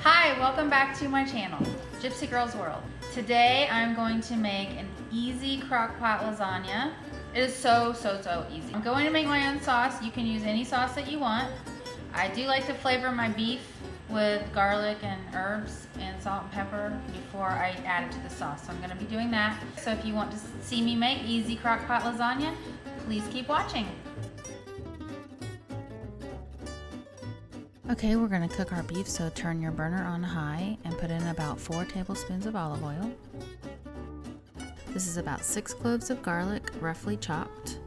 Hi, welcome back to my channel, Gypsy Girls World. Today I'm going to make an easy crock-pot lasagna. It is so easy. I'm going to make my own sauce. You can use any sauce that you want. I do like to flavor my beef with garlic and herbs and salt and pepper before I add it to the sauce. So I'm going to be doing that. So if you want to see me make easy crock-pot lasagna, please keep watching. Okay, we're going to cook our beef, so turn your burner on high and put in about 4 tablespoons of olive oil. This is about 6 cloves of garlic, roughly chopped.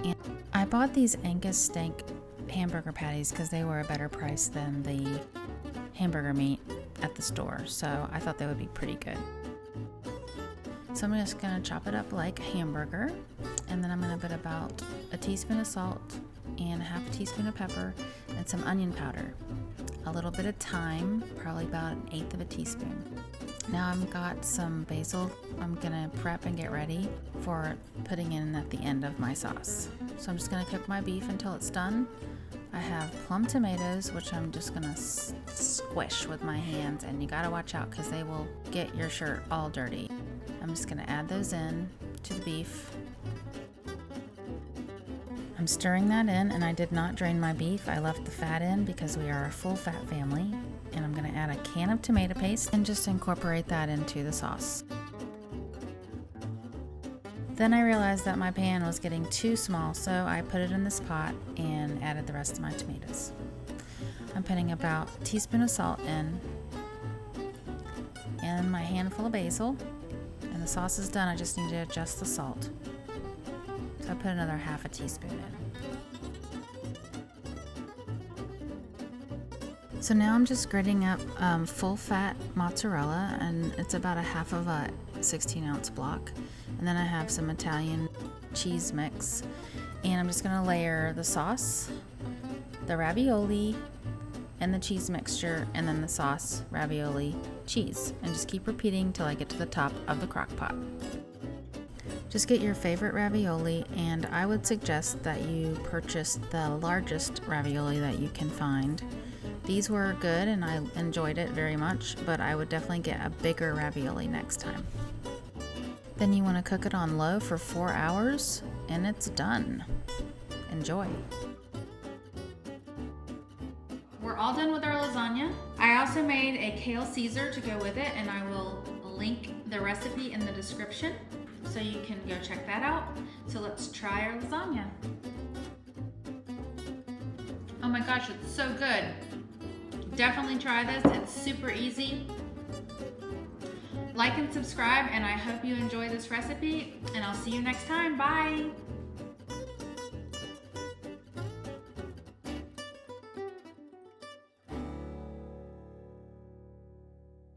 And I bought these Angus steak hamburger patties because they were a better price than the hamburger meat at the store, so I thought they would be pretty good. So I'm just going to chop it up like a hamburger, and then I'm going to put about a teaspoon of salt and a half a teaspoon of pepper and some onion powder, a little bit of thyme, probably about 1/8 of a teaspoon. Now I've got some basil I'm gonna prep and get ready for putting in at the end of my sauce. So I'm just gonna cook my beef until it's done. I have plum tomatoes, which I'm just gonna squish with my hands, and you gotta watch out because they will get your shirt all dirty. I'm just gonna add those in to the beef. I'm stirring that in, and I did not drain my beef. I left the fat in because we are a full fat family. And I'm going to add a can of tomato paste and just incorporate that into the sauce. Then I realized that my pan was getting too small, so I put it in this pot and added the rest of my tomatoes. I'm putting about a teaspoon of salt in and my handful of basil. And the sauce is done. I just need to adjust the salt. I put another half a teaspoon in. So now I'm just grating up full fat mozzarella, and it's about a half of a 16-ounce block. And then I have some Italian cheese mix, and I'm just gonna layer the sauce, the ravioli, and the cheese mixture, and then the sauce, ravioli, cheese, and just keep repeating till I get to the top of the crock pot. Just get your favorite ravioli, and I would suggest that you purchase the largest ravioli that you can find. These were good and I enjoyed it very much, but I would definitely get a bigger ravioli next time. Then you want to cook it on low for 4 hours, and it's done. Enjoy. We're all done with our lasagna. I also made a kale Caesar to go with it, and I will link the recipe in the description, so you can go check that out. So let's try our lasagna. Oh my gosh, it's so good. Definitely try this, it's super easy. Like and subscribe, and I hope you enjoy this recipe, and I'll see you next time. Bye.